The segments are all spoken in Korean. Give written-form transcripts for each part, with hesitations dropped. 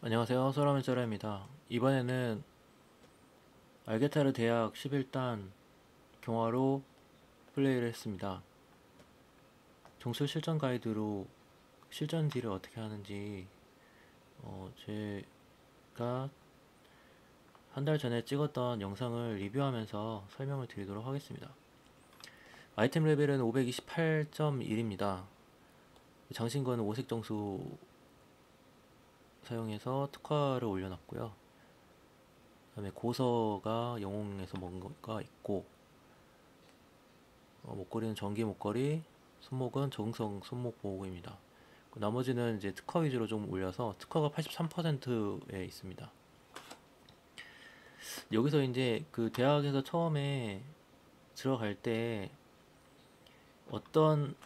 안녕하세요. 소라맨쩌라입니다. 이번에는 알게타르 대학 11단 경화로 플레이를 했습니다. 정술 실전 가이드로 실전 딜을 어떻게 하는지 제가 한 달 전에 찍었던 영상을 리뷰하면서 설명을 드리도록 하겠습니다. 아이템 레벨은 528.1입니다. 장신구는 5색 정수 사용해서 특화를 올려놨고요. 그 다음에 고서가 영웅에서 뭔가 있고, 목걸이는 전기 목걸이, 손목은 적응성 손목 보호구입니다. 나머지는 이제 특화 위주로 좀 올려서 특화가 83%에 있습니다. 여기서 이제 그 대학에서 처음에 들어갈 때 어떤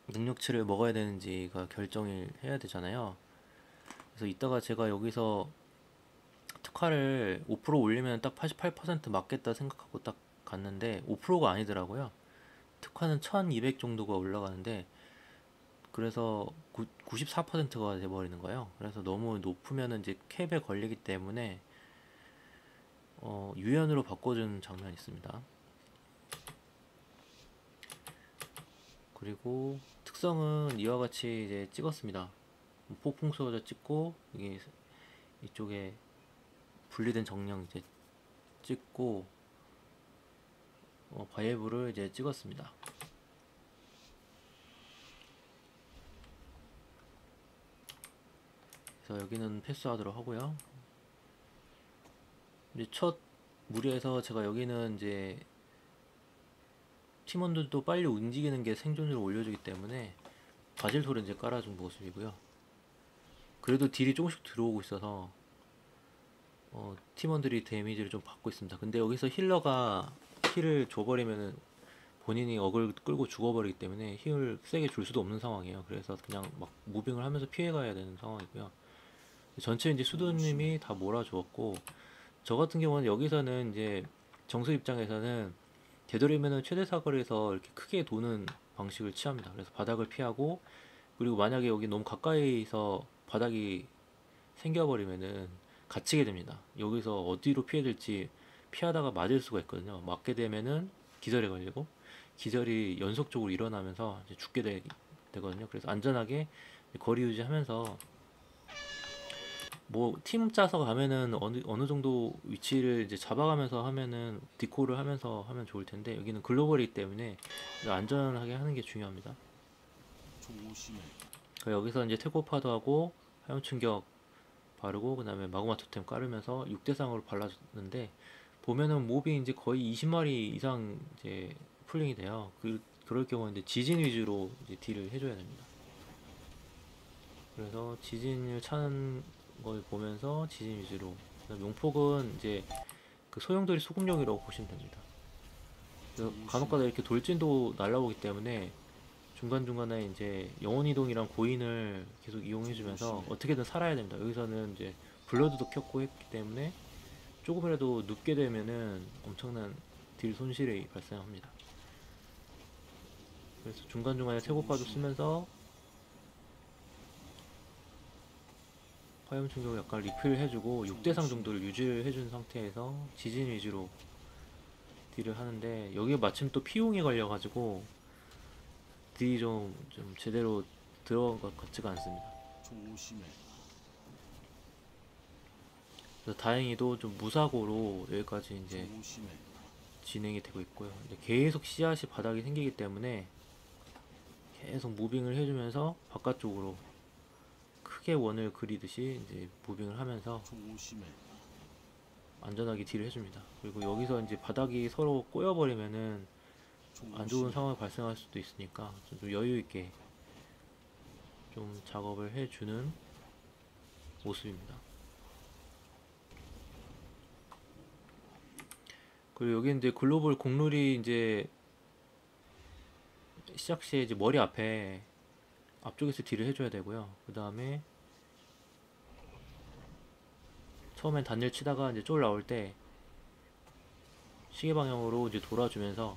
능력치를 먹어야 되는지가 결정을 해야 되잖아요. 그래서 이따가 제가 여기서 특화를 5% 올리면 딱 88% 맞겠다 생각하고 딱 갔는데 5%가 아니더라고요. 특화는 1200 정도가 올라가는데 그래서 94%가 돼버리는 거예요. 그래서 너무 높으면 이제 캡에 걸리기 때문에 유연으로 바꿔주는 장면이 있습니다. 그리고 특성은 이와 같이 이제 찍었습니다. 폭풍 쏘저 찍고 이게 이쪽에 분리된 정령 이제 찍고 바이브를 이제 찍었습니다. 그래서 여기는 패스하도록 하고요. 이제 첫 무리에서 제가 여기는 이제 팀원들도 빨리 움직이는 게 생존율을 올려주기 때문에 바질토를 이제 깔아준 모습이고요. 그래도 딜이 조금씩 들어오고 있어서 팀원들이 데미지를 좀 받고 있습니다. 근데 여기서 힐러가 힐을 줘버리면은 본인이 어글 끌고 죽어버리기 때문에 힐을 세게 줄 수도 없는 상황이에요. 그래서 그냥 막 무빙을 하면서 피해가야 되는 상황이고요. 전체 이제 수도님이 다 몰아주었고, 저 같은 경우는 여기서는 이제 정수 입장에서는 되도록이면 최대 사거리에서 이렇게 크게 도는 방식을 취합니다. 그래서 바닥을 피하고, 그리고 만약에 여기 너무 가까이서 바닥이 생겨버리면은 갇히게 됩니다. 여기서 어디로 피해야 될지 피하다가 맞을 수가 있거든요. 맞게 되면은 기절에 걸리고, 기절이 연속적으로 일어나면서 이제 되거든요. 그래서 안전하게 거리 유지하면서 뭐 팀 짜서 가면은 어느 정도 위치를 이제 잡아가면서 하면은 디코를 하면서 하면 좋을 텐데, 여기는 글로벌이기 때문에 안전하게 하는 게 중요합니다. 여기서 이제 태고파도 하고 화염 충격 바르고 그다음에 마그마 토템 깔으면서 6대상으로 발라줬는데, 보면은 몹이 이제 거의 20마리 이상 이제 풀링이 돼요. 그럴 경우에 이제 지진 위주로 이제 딜을 해줘야 됩니다. 그래서 지진을 차는 걸 보면서 지진 위주로. 용폭은 이제 그 소용돌이 소금력이라고 보시면 됩니다. 간혹가다 이렇게 돌진도 날라오기 때문에 중간중간에 이제 영혼이동이랑 고인을 계속 이용해주면서 어떻게든 살아야 됩니다. 여기서는 이제 블러드도 켰고 했기 때문에 조금이라도 눕게 되면은 엄청난 딜 손실이 발생합니다. 그래서 중간중간에 태고파도 쓰면서 화염 충격을 약간 리필 해주고 6대상 정도를 유지를 해준 상태에서 지진 위주로 딜을 하는데, 여기에 마침 또 피용이 걸려가지고 딜이 좀 제대로 들어간 것 같지가 않습니다. 그래서 다행히도 좀 무사고로 여기까지 이제 진행이 되고 있고요. 근데 계속 씨앗이 바닥에 생기기 때문에 계속 무빙을 해주면서 바깥쪽으로 크게 원을 그리듯이 이제 무빙을 하면서 안전하게 딜을 해줍니다. 그리고 여기서 이제 바닥이 서로 꼬여버리면은 안 좋은 상황이 발생할 수도 있으니까 좀 여유 있게 좀 작업을 해주는 모습입니다. 그리고 여기 이제 글로벌 공룰이 이제 시작 시에 이제 머리 앞쪽에서 딜을 해줘야 되고요. 그 다음에 처음엔 단일 치다가 이제 쫄 나올 때 시계 방향으로 이제 돌아주면서,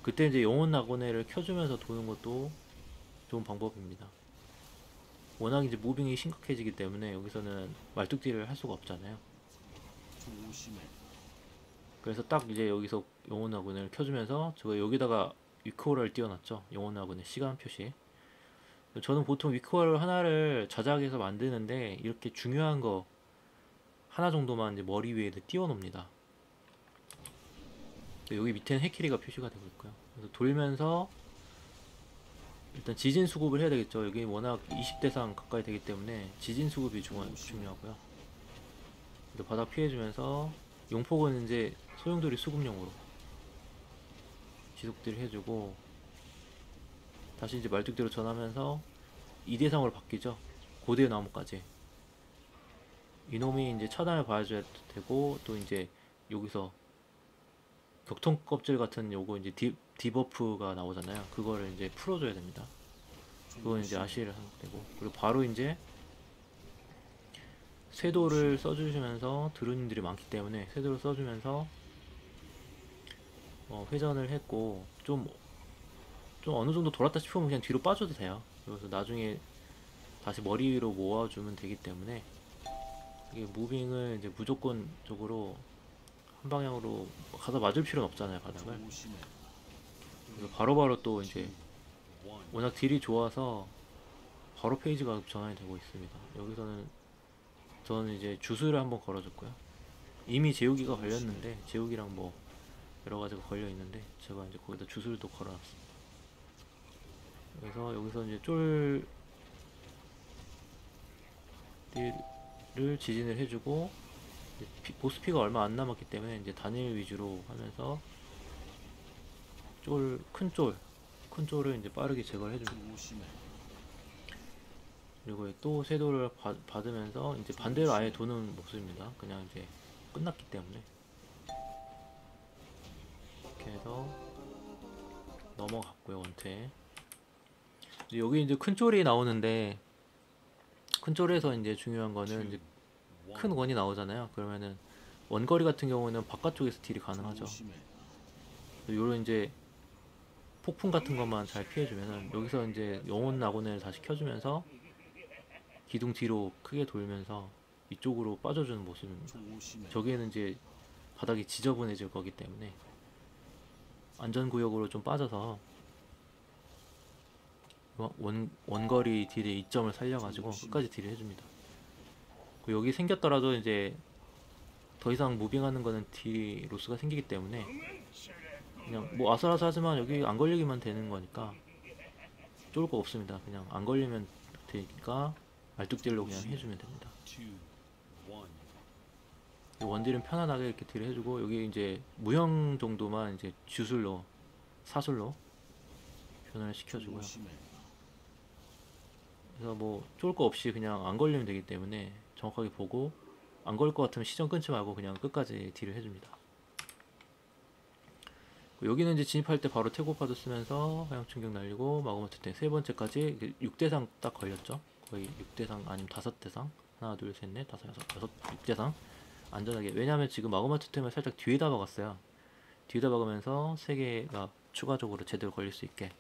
그때 이제 영혼 낙원해를 켜주면서 도는 것도 좋은 방법입니다. 워낙 이제 무빙이 심각해지기 때문에 여기서는 말뚝딜을 할 수가 없잖아요. 그래서 딱 이제 여기서 영혼화군을 켜주면서 제가 여기다가 위크호를 띄워놨죠. 영혼화군의 시간 표시. 저는 보통 위크호를 하나를 자작해서 만드는데 이렇게 중요한 거 하나 정도만 이제 머리 위에 띄워 놓습니다. 여기 밑에는 해키리가 표시가 되고 있고요. 그래서 돌면서 일단 지진 수급을 해야 되겠죠. 여기 워낙 20대상 가까이 되기 때문에 지진 수급이 중요하고요. 바닥 피해주면서 용폭은 이제 소용돌이 수급용으로 지속딜 해주고 다시 이제 말뚝대로 전하면서 2대상으로 바뀌죠. 고대 나무까지 이놈이 이제 차단을 봐줘야 되고 또 이제 여기서 격통 껍질 같은 요거 이제 디버프가 나오잖아요. 그거를 이제 풀어줘야 됩니다. 그건 이제 아시를 하면 되고 그리고 바로 이제 쇄도를 써주시면서 드루님들이 많기 때문에 쇄도를 써주면서 회전을 했고 좀 어느 정도 돌았다 싶으면 그냥 뒤로 빠져도 돼요. 그래서 나중에 다시 머리 위로 모아주면 되기 때문에 이게 무빙을 이제 무조건적으로 한 방향으로 가서 맞을 필요는 없잖아요, 바닥을. 그래서 바로바로 또 이제 워낙 딜이 좋아서 바로 페이지가 전환이 되고 있습니다. 여기서는 저는 이제 주술을 한번 걸어줬고요. 이미 재우기가 걸렸는데 재우기랑 뭐 여러 가지가 걸려 있는데 제가 이제 거기다 주술도 걸어놨습니다. 그래서 여기서 이제 쫄을 지진을 해주고 보스피가 얼마 안 남았기 때문에 이제 단일 위주로 하면서 큰 쫄을 이제 빠르게 제거를 해줍니다. 그리고 또 쇄도를 받으면서 이제 반대로 아예 도는 모습입니다. 그냥 이제 끝났기 때문에 이렇게 해서 넘어갔고요. 원태 여기 이제 큰 쫄이 나오는데 큰 쫄에서 이제 중요한 거는 이제 큰 원이 나오잖아요. 그러면은 원거리 같은 경우는 바깥쪽에서 딜이 가능하죠. 요런 이제 폭풍 같은 것만 잘 피해주면은 여기서 이제 영혼 낙원을 다시 켜주면서 기둥 뒤로 크게 돌면서 이쪽으로 빠져주는 모습입니다. 저기에는 이제 바닥이 지저분해질 거기 때문에 안전구역으로 좀 빠져서 원거리 딜의 이점을 살려가지고 끝까지 딜을 해줍니다. 여기 생겼더라도 이제 더 이상 무빙하는 거는 딜 로스가 생기기 때문에 그냥 뭐 아슬아슬하지만 여기 안 걸리기만 되는 거니까 쫄 거 없습니다. 그냥 안 걸리면 되니까 말뚝딜로 그냥 해주면 됩니다. 원딜은 편안하게 이렇게 딜을 해주고 여기 이제 무형 정도만 이제 주술로 사술로 변화를 시켜주고요. 그래서 뭐 쫄 거 없이 그냥 안 걸리면 되기 때문에 정확하게 보고 안 걸릴 것 같으면 시정 끊지 말고 그냥 끝까지 딜을 해줍니다. 여기는 이제 진입할 때 바로 태고파도 쓰면서 화염충격 날리고 마그마트 때 세 번째까지 6대상 딱 걸렸죠. 거의 6대상 아니면 5대상 하나 둘 셋 넷 다섯 여섯 6대상 안전하게. 왜냐하면 지금 마그마트 템을 살짝 뒤에다 박았어요. 뒤에다 박으면서 3개가 추가적으로 제대로 걸릴 수 있게.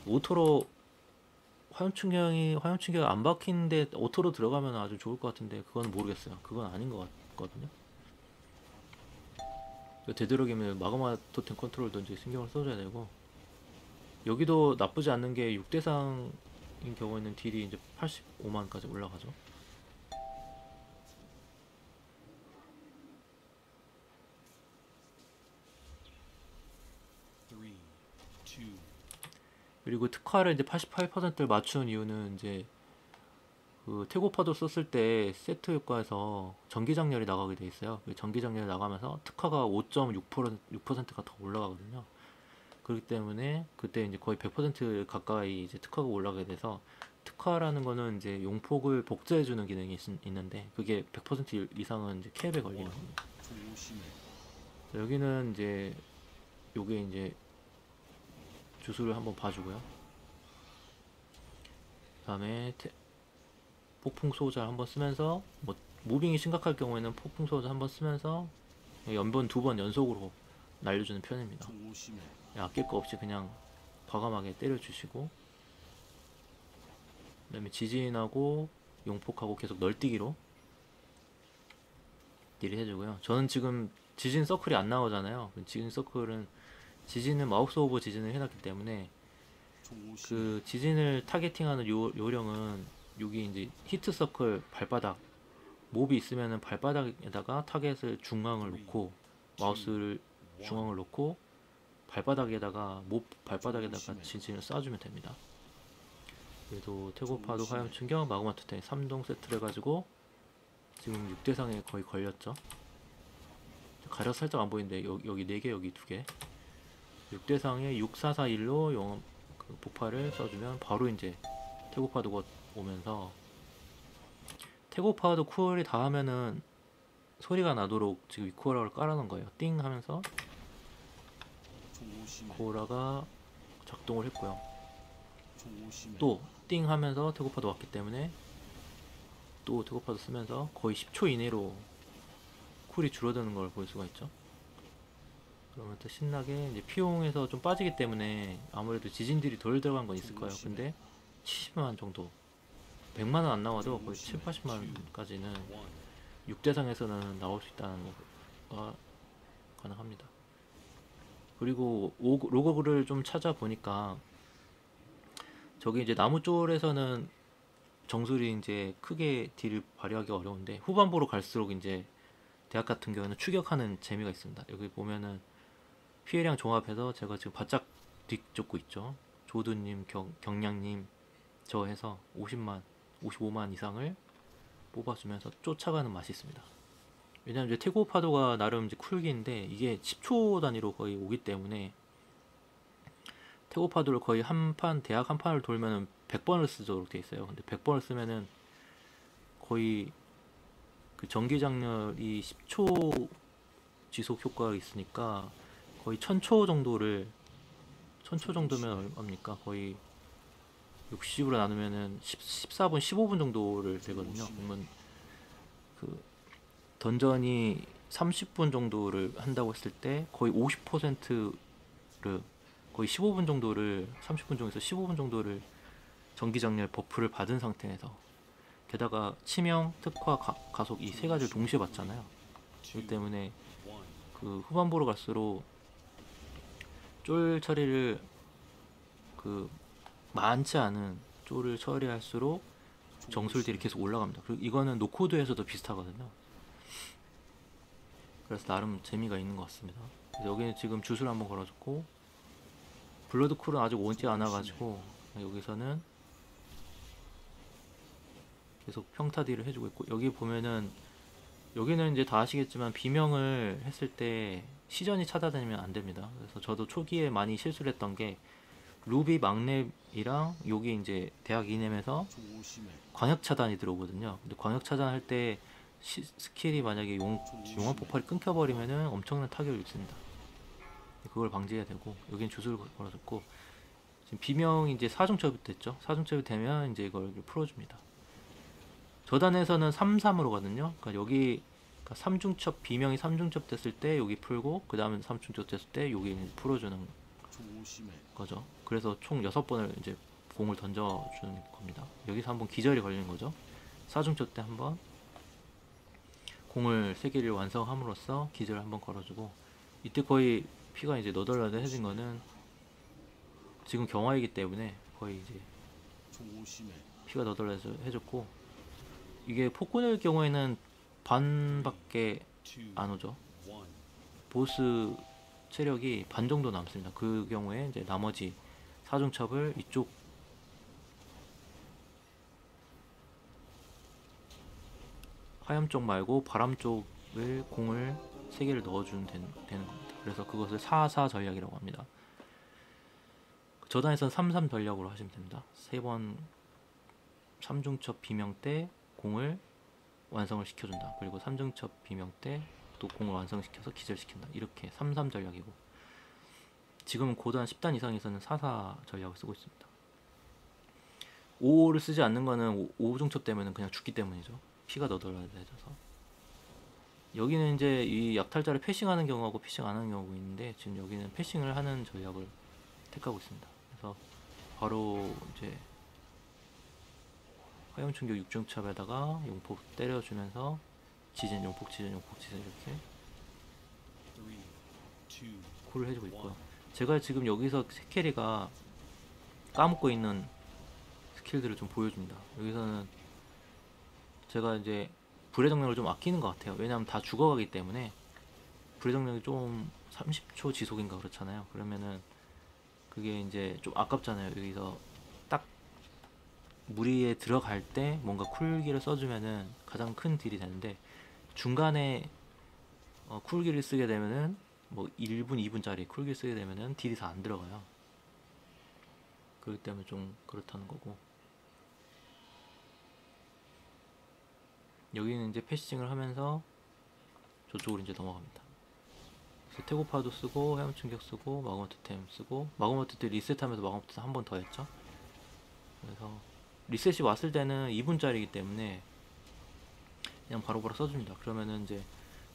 오토로 화염충격이 안 박히는데 오토로 들어가면 아주 좋을 것 같은데 그건 모르겠어요. 그건 아닌 것 같거든요. 되도록이면 마그마 토템 컨트롤도 이제 신경을 써줘야 되고 여기도 나쁘지 않는 게 6대상인 경우에는 딜이 이제 85만까지 올라가죠. 그리고 특화를 이제 88%를 맞춘 이유는 이제 그 태고파도 썼을 때 세트 효과에서 전기장렬이 나가게 돼 있어요. 전기장렬이 나가면서 특화가 5.6%가 더 올라가거든요. 그렇기 때문에 그때 이제 거의 100% 가까이 이제 특화가 올라가게 돼서 특화라는 거는 이제 용폭을 복제해주는 기능이 있는데 그게 100% 이상은 이제 캡에 걸리는 겁니다. 여기는 이제 요게 이제 주술을 한번 봐주고요. 그 다음에 폭풍 소자 한번 쓰면서 뭐 무빙이 심각할 경우에는 폭풍 소자 한번 쓰면서 연번 2번 연속으로 날려주는 편입니다. 아낄 거 없이 그냥 과감하게 때려주시고 그다음에 지진하고 용폭하고 계속 널뛰기로 딜을 해주고요. 저는 지금 지진 서클이 안 나오잖아요. 지진 서클은 지진은 마우스 오버 지진을 해놨기 때문에 그 지진을 타겟팅하는 요령은 여기 이제 히트 서클 발바닥 몹이 있으면은 발바닥에다가 타겟을 중앙을 놓고 마우스를 중앙을 놓고 발바닥에다가 몹 발바닥에다가 지진을 쏴주면 됩니다. 그래도 태고파도 화염 충격 마그마 투탱 3동 세트를 해가지고 지금 6대상에 거의 걸렸죠. 가려서 살짝 안 보이는데 여기 4개 여기 2개 6대상에 6441로 영업 그 폭발을 써주면 바로 이제 태고파도가 오면서 태고파도 쿨이 다 하면은 소리가 나도록 지금 이코라를 깔아놓은 거예요. 띵 하면서 코라가 작동을 했고요. 또 띵 하면서 태고파도 왔기 때문에 또 태고파도 쓰면서 거의 10초 이내로 쿨이 줄어드는 걸 볼 수가 있죠. 그러면 또 신나게 이제 피용에서 좀 빠지기 때문에 아무래도 지진들이 덜 들어간 건 있을 거예요. 근데 70만 정도 100만원 안 나와도 거의 7, 80만원까지는 6대상에서는 나올 수 있다는 거가 가능합니다. 그리고 로그를 좀 찾아보니까 저기 이제 나무 쪽에서는 정술이 이제 크게 딜을 발휘하기 어려운데 후반부로 갈수록 이제 대학 같은 경우는 추격하는 재미가 있습니다. 여기 보면은 피해량 종합해서 제가 지금 바짝 뒤쫓고 있죠. 조두님, 경량님 저 해서 50만, 55만 이상을 뽑아주면서 쫓아가는 맛이 있습니다. 왜냐면 이제 태고 파도가 나름 이제 쿨기인데 이게 10초 단위로 거의 오기 때문에 태고 파도를 거의 대학 한 판을 돌면은 100번을 쓰도록 돼 있어요. 근데 100번을 쓰면은 거의 그 전기 장렬이 10초 지속 효과가 있으니까 거의 1000초 정도면 얼마입니까? 거의 60으로 나누면은 14분, 15분 정도를 되거든요. 그러면 그 던전이 30분 정도를 한다고 했을 때 거의 50%를 거의 15분 정도를 30분 중에서 15분 정도를 전기장렬 버프를 받은 상태에서 게다가 치명, 특화, 가속 이 세 가지를 동시에 받잖아요. 그렇기 때문에 그 후반부로 갈수록 쫄 처리를 그 많지 않은 쫄을 처리할수록 정술들이 계속 올라갑니다. 그리고 이거는 노코드에서도 비슷하거든요. 그래서 나름 재미가 있는 것 같습니다. 그래서 여기는 지금 주술 한번 걸어줬고 블러드 쿨은 아직 오지 않아가지고 여기서는 계속 평타 딜을 해주고 있고 여기 보면은 여기는 이제 다 아시겠지만 비명을 했을 때 시전이 찾아다니면 안 됩니다. 그래서 저도 초기에 많이 실수를 했던 게 루비 막랩이랑 여기 이제 대학 이넴에서 광역 차단이 들어오거든요. 근데 광역 차단할 때 스킬이 만약에 용암 폭발이 끊겨버리면은 엄청난 타격을 입습니다. 그걸 방지해야 되고 여긴 주술을 걸어줬고 지금 비명이 이제 4중첩이 됐죠. 4중첩이 되면 이제 이걸 풀어줍니다. 저단에서는 3-3으로거든요. 그러니까 여기 3중첩 비명이 3중첩 됐을 때 여기 풀고 그 다음에 3중첩 됐을 때 여기 풀어주는 거죠. 그래서 총 6번을 이제 공을 던져주는 겁니다. 여기서 한번 기절이 걸리는 거죠. 4중첩 때 한번 공을 3개를 완성함으로써 기절을 한번 걸어주고 이때 거의 피가 이제 너덜너덜해진 거는 지금 경화이기 때문에 거의 이제 피가 너덜너덜해졌고 이게 폭군일 경우에는 반밖에 안 오죠. 보스 체력이 반 정도 남습니다. 그 경우에 이제 나머지 사중첩을 이쪽 화염 쪽 말고 바람 쪽을 공을 3개를 넣어주면 되는 겁니다. 그래서 그것을 4-4 전략이라고 합니다. 저단에서는 3-3 전략으로 하시면 됩니다. 3번 3중첩 비명 때 공을 완성을 시켜준다. 그리고 3중첩 비명 때 또 공을 완성시켜서 기절시킨다. 이렇게 3-3 전략이고 지금은 고단 10단 이상에서는 4-4 전략을 쓰고 있습니다. 5를 쓰지 않는 거는 5중첩 되면 그냥 죽기 때문이죠. 피가 너덜너덜해져서 여기는 이제 이 약탈자를 패싱하는 경우하고 패싱 안 하는 경우가 있는데 지금 여기는 패싱을 하는 전략을 택하고 있습니다. 그래서 바로 이제 화염 충격 6중첩에다가 용폭 때려주면서 지진, 용폭 지진, 용폭 지진 이렇게 콜을 해주고 있고요. 제가 지금 여기서 세캐리가 까먹고 있는 스킬들을 좀 보여줍니다. 여기서는 제가 이제 불의 정력을 좀 아끼는 것 같아요. 왜냐하면 다 죽어가기 때문에 불의 정력이 좀 30초 지속인가 그렇잖아요. 그러면은 그게 이제 좀 아깝잖아요. 여기서 딱 무리에 들어갈 때 뭔가 쿨기를 써주면은 가장 큰 딜이 되는데 중간에 쿨기를 쓰게 되면은 뭐 1분, 2분짜리 쿨기를 쓰게 되면은 딜이 다 안 들어가요. 그렇기 때문에 좀 그렇다는 거고, 여기는 이제 패시징을 하면서 저쪽으로 이제 넘어갑니다. 그래서 태고파도 쓰고 해엄 충격 쓰고 마그마토템 쓰고, 마그마토템 리셋하면서 마그마토템 한 번 더 했죠. 그래서 리셋이 왔을 때는 2분짜리이기 때문에 그냥 바로바로 써줍니다. 그러면은 이제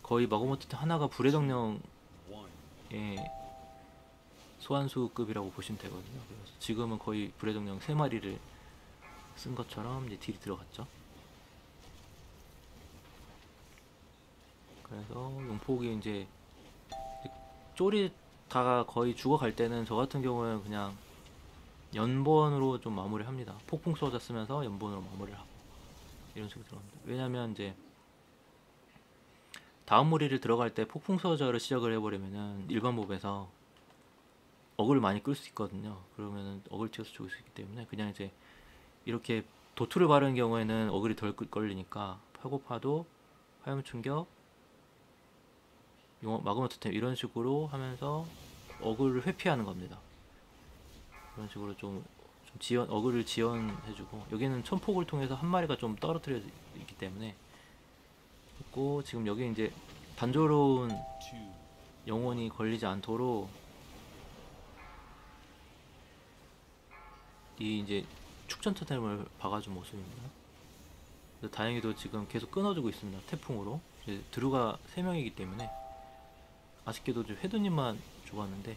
거의 마그마토템 하나가 불의 정령의 소환수급이라고 보시면 되거든요. 그래서 지금은 거의 불의 정령 3마리를 쓴 것처럼 이제 딜이 들어갔죠. 그래서 용폭이 이제 쪼리다가 거의 죽어갈 때는 저 같은 경우는 그냥 연번으로 좀 마무리 합니다. 폭풍 쏘자 쓰면서 연번으로 마무리를 하고 이런 식으로 들어갑니다. 왜냐면 이제 다음 무리를 들어갈 때 폭풍 소저를 시작을 해버리면은 일반 몹에서 어그를 많이 끌 수 있거든요. 그러면은 어그를 튀어서 죽을 수 있기 때문에 그냥 이제 이렇게 도투를 바르는 경우에는 어그리 덜 걸리니까 파고파도 화염 충격, 마그마 토템 이런 식으로 하면서 어그를 회피하는 겁니다. 이런 식으로 좀 지연, 어그를 지연해주고, 여기는 천폭을 통해서 한 마리가 좀 떨어뜨려 있기 때문에 있고, 지금 여기 이제 단조로운 영혼이 걸리지 않도록 이 이제 축전 토템을 박아준 모습입니다. 다행히도 지금 계속 끊어주고 있습니다. 태풍으로. 이제 드루가 3명이기 때문에 아쉽게도 좀 회두님만 죽었는데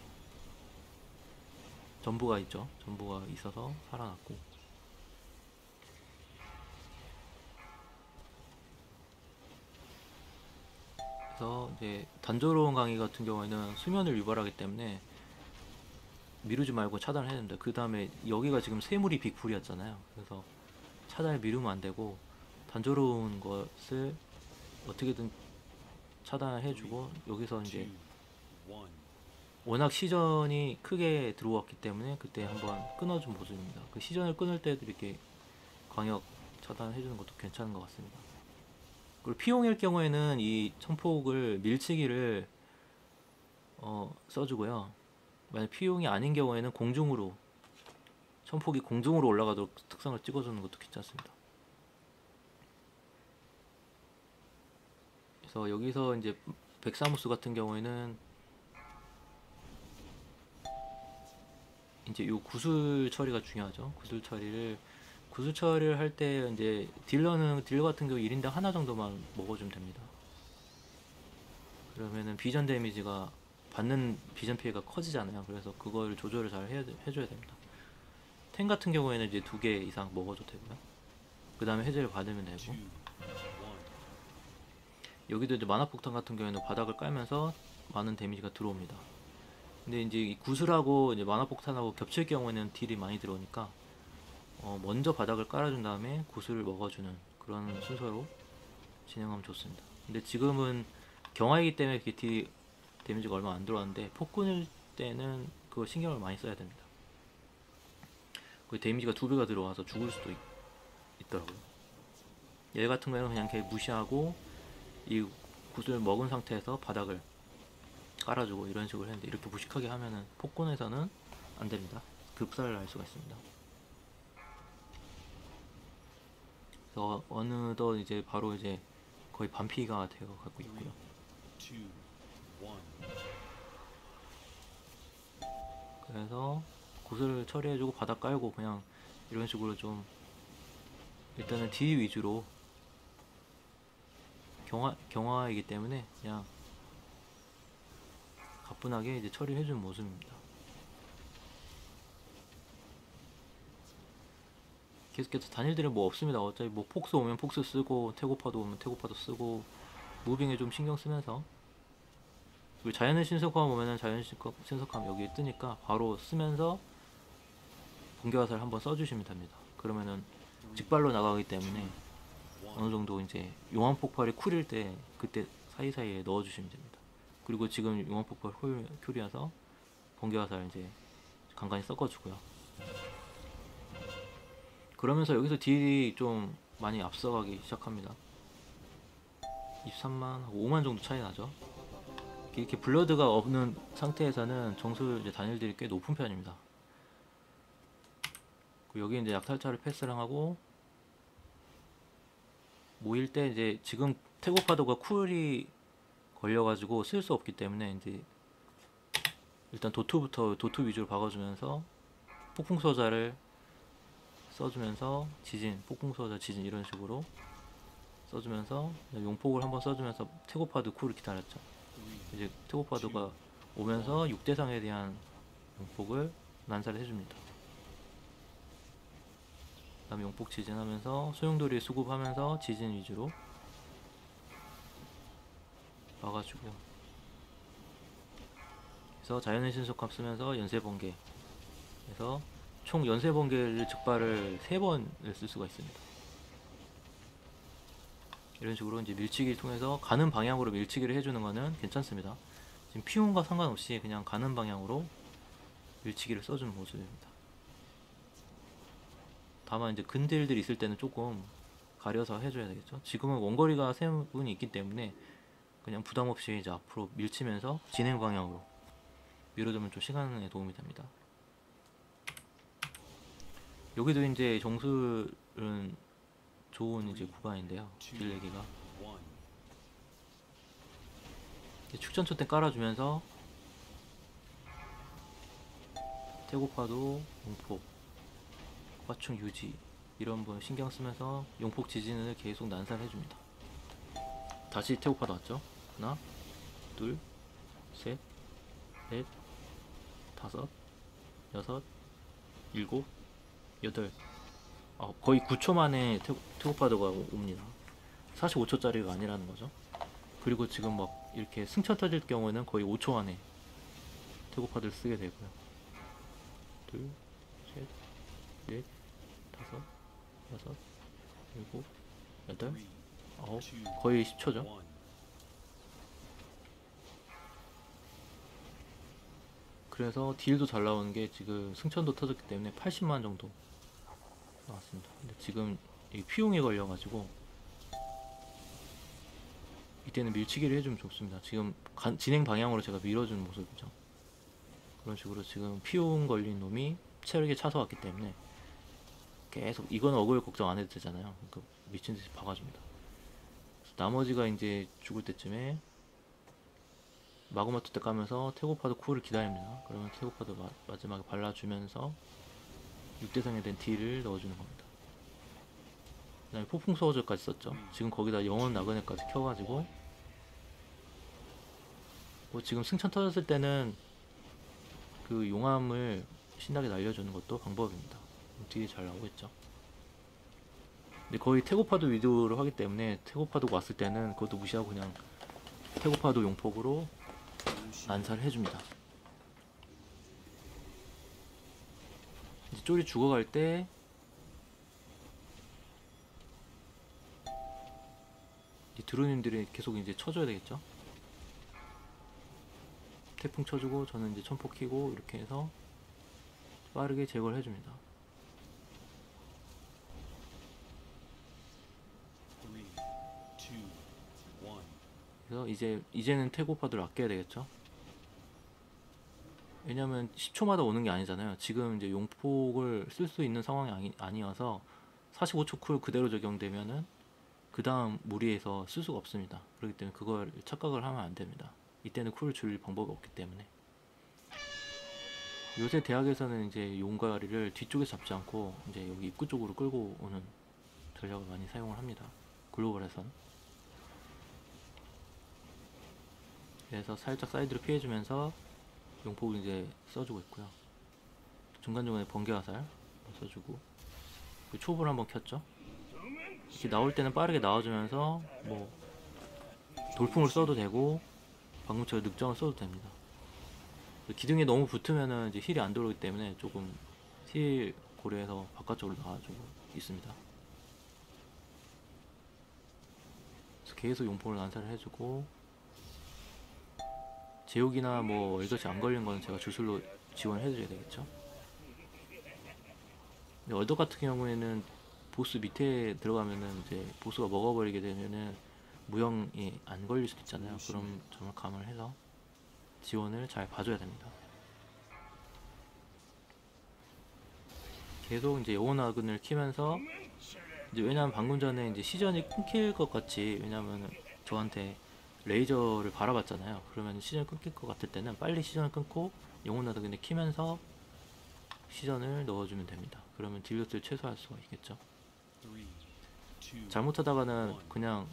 전부가 있죠. 전부가 있어서 살아났고, 그래서 이제 단조로운 강의 같은 경우에는 수면을 유발하기 때문에 미루지 말고 차단을 해야 됩니다. 그 다음에 여기가 지금 세물이 빅풀이었잖아요. 그래서 차단을 미루면 안 되고 단조로운 것을 어떻게든 차단을 해주고, 여기서 이제 워낙 시전이 크게 들어왔기 때문에 그때 한번 끊어준 모습입니다. 그 시전을 끊을 때도 이렇게 광역 차단해주는 것도 괜찮은 것 같습니다. 그리고 피용일 경우에는 이 청폭을 밀치기를 써주고요. 만약 피용이 아닌 경우에는 공중으로, 청폭이 공중으로 올라가도록 특성을 찍어주는 것도 괜찮습니다. 그래서 여기서 이제 백사무스 같은 경우에는 이제 요 구슬 처리가 중요하죠. 구슬 처리를 할 때 이제 딜러 같은 경우 1인당 하나 정도만 먹어주면 됩니다. 그러면은 비전 데미지가, 받는 비전 피해가 커지잖아요. 그래서 그걸 조절을 잘 해줘야 됩니다. 탱 같은 경우에는 이제 2개 이상 먹어줘도 되고요. 그 다음에 해제를 받으면 되고, 여기도 이제 만화폭탄 같은 경우에는 바닥을 깔면서 많은 데미지가 들어옵니다. 근데 이제 이 구슬하고 이제 만화폭탄하고 겹칠 경우에는 딜이 많이 들어오니까 먼저 바닥을 깔아준 다음에 구슬을 먹어주는 그런 순서로 진행하면 좋습니다. 근데 지금은 경화이기 때문에 이렇게 데미지가 얼마 안 들어왔는데, 폭군일 때는 그거 신경을 많이 써야 됩니다. 그 데미지가 2배가 들어와서 죽을 수도 있더라고요. 얘 같은 경우는 그냥 걔 무시하고 이 구슬을 먹은 상태에서 바닥을 깔아주고 이런 식으로 했는데, 이렇게 무식하게 하면은 폭군에서는 안 됩니다. 급살을 날 수가 있습니다. 그래서 어느덧 이제 바로 이제 거의 반피가 되어 가고 있고요. 그래서 구슬을 처리해주고 바닥 깔고 그냥 이런 식으로 좀 일단은 딜 위주로, 경화이기 때문에 그냥 가뿐하게 이제 처리해주는 모습입니다. 계속해서 단일들은 뭐 없습니다. 어차피 뭐 폭스 오면 폭스 쓰고 태고파도 오면 태고파도 쓰고 무빙에 좀 신경 쓰면서, 그리고 자연의 신속함 오면은 자연의 신속함 여기 뜨니까 바로 쓰면서 번개화살 한번 써주시면 됩니다. 그러면은 직발로 나가기 때문에 어느 정도 이제 용암 폭발이 쿨일 때 그때 사이사이에 넣어주시면 됩니다. 그리고 지금 용암 폭발 쿨이어서 번개화살 이제 간간히 섞어주고요. 그러면서 여기서 딜이 좀 많이 앞서가기 시작합니다. 23만, 5만 정도 차이 나죠. 이렇게 블러드가 없는 상태에서는 정수 이제 단일들이 꽤 높은 편입니다. 여기 이제 약탈차를 패스랑 하고 모일 때 이제 지금 태고파도가 쿨이 걸려가지고 쓸 수 없기 때문에 이제 일단 도투부터 도투 위주로 박아주면서 폭풍소자를 써주면서 지진, 폭풍소자 지진 이런 식으로 써주면서 용폭을 한번 써주면서 태고파도 쿨을 기다렸죠. 이제 태고파도가 오면서 6대상에 대한 용폭을 난사를 해줍니다. 그 다음에 용폭 지진하면서 소용돌이 수급하면서 지진 위주로 막아주고요. 그래서 자연의 신속함 쓰면서 연쇄번개, 그래서 총 연쇄번개를 즉발을 3번을 쓸 수가 있습니다. 이런 식으로 이제 밀치기를 통해서 가는 방향으로 밀치기를 해주는 거는 괜찮습니다. 지금 피운과 상관없이 그냥 가는 방향으로 밀치기를 써주는 모습입니다. 다만 이제 근딜들이 있을 때는 조금 가려서 해줘야 되겠죠. 지금은 원거리가 3분이 있기 때문에 그냥 부담없이 이제 앞으로 밀치면서 진행 방향으로 밀어주면 좀 시간에 도움이 됩니다. 여기도 이제 정술은 좋은 이제 구간인데요. 딜 내기가 축전초 때 깔아주면서 태고파도 용폭 화충 유지 이런 분 신경 쓰면서 용폭 지진을 계속 난사해줍니다. 다시 태고파도 왔죠. 하나, 둘, 셋, 넷, 다섯, 여섯, 일곱, 여덟, 거의 9초 만에 태고파도가 옵니다. 45초짜리가 아니라는 거죠. 그리고 지금 막 이렇게 승천 터질 경우에는 거의 5초 안에 태고파드를 쓰게 되고요. 둘, 셋, 넷, 다섯, 여섯, 일곱, 여덟, 아홉, 거의 10초죠. 그래서 딜도 잘 나오는 게 지금 승천도 터졌기 때문에 80만 정도 나왔습니다. 근데 지금 이 피용에 걸려가지고 이때는 밀치기를 해주면 좋습니다. 지금 진행 방향으로 제가 밀어주는 모습이죠. 그런 식으로 지금 피용 걸린 놈이 체력에 차서 왔기 때문에 계속 이건 어글 걱정 안 해도 되잖아요. 그러니까 미친듯이 박아줍니다. 나머지가 이제 죽을 때쯤에 마구마투 때 까면서 태고파도 쿨을 기다립니다. 그러면 태고파도 마지막에 발라주면서 6대상에 된 딜을 넣어주는 겁니다. 그 다음에 폭풍 소어절까지 썼죠. 지금 거기다 영혼 나그네까지 켜가지고 뭐 지금 승천 터졌을 때는 그 용암을 신나게 날려주는 것도 방법입니다. 딜이 잘 나오겠죠. 근데 거의 태고파도 위주로 하기 때문에 태고파도 왔을 때는 그것도 무시하고 그냥 태고파도 용폭으로 난사를 해줍니다. 이제 쫄이 죽어갈 때 이 드루님들이 계속 이제 쳐줘야 되겠죠. 태풍 쳐주고 저는 이제 천폭 키고 이렇게 해서 빠르게 제거를 해줍니다. 그래서 이제는 태고파들을 아껴야 되겠죠. 왜냐면 10초마다 오는 게 아니잖아요. 지금 이제 용폭을 쓸 수 있는 상황이 아니어서 45초 쿨 그대로 적용되면은 그 다음 무리해서 쓸 수가 없습니다. 그렇기 때문에 그걸 착각을 하면 안 됩니다. 이때는 쿨을 줄일 방법이 없기 때문에. 요새 대학에서는 이제 용가리를 뒤쪽에서 잡지 않고 이제 여기 입구 쪽으로 끌고 오는 전략을 많이 사용을 합니다. 글로벌에선. 그래서 살짝 사이드로 피해주면서 용폭을 이제 써주고 있고요. 중간중간에 번개화살 써주고 그 초보를 한번 켰죠. 이렇게 나올 때는 빠르게 나와주면서 뭐 돌풍을 써도 되고 방금처럼 늑정을 써도 됩니다. 기둥에 너무 붙으면은 이제 힐이 안 들어오기 때문에 조금 힐 고려해서 바깥쪽으로 나와주고 있습니다. 그래서 계속 용포를 난사를 해주고, 제욱이나 뭐 얼덧이 안 걸린 거는 제가 주술로 지원을 해드려야 되겠죠. 근데 얼덧 같은 경우에는 보스 밑에 들어가면은 이제 보스가 먹어버리게 되면은 무형이 안 걸릴 수도 있잖아요. 그럼 정말 감안을 해서 지원을 잘 봐줘야 됩니다. 계속 이제 영혼아군을 키면서, 이제 왜냐면 방금 전에 이제 시전이 끊길 것 같이, 왜냐면 저한테 레이저를 바라봤잖아요. 그러면 시전이 끊길 것 같을 때는 빨리 시전을 끊고 영혼아군을 키면서 시전을 넣어주면 됩니다. 그러면 딜로스를 최소화할 수가 있겠죠. 잘못하다가는 그냥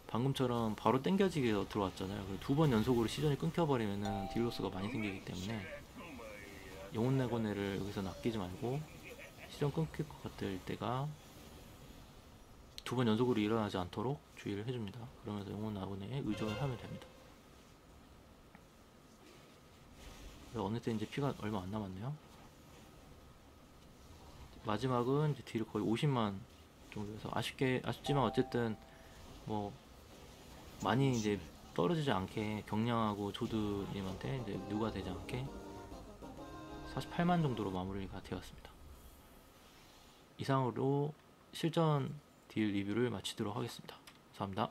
방금처럼 바로 땡겨지게 들어왔잖아요. 두 번 연속으로 시전이 끊겨버리면은 딜로스가 많이 생기기 때문에 영혼 내고뇌를 여기서 낚이지 말고, 시전 끊길 것 같을 때가 두 번 연속으로 일어나지 않도록 주의를 해줍니다. 그러면서 영혼 내고뇌에 의존을 하면 됩니다. 어느새 이제 피가 얼마 안 남았네요. 마지막은 이제 딜을 거의 50만 정도여서 아쉽지만 어쨌든 뭐 많이 이제 떨어지지 않게 경량하고 조드님한테 이제 누가 되지 않게 48만 정도로 마무리가 되었습니다. 이상으로 실전 딜 리뷰를 마치도록 하겠습니다. 감사합니다.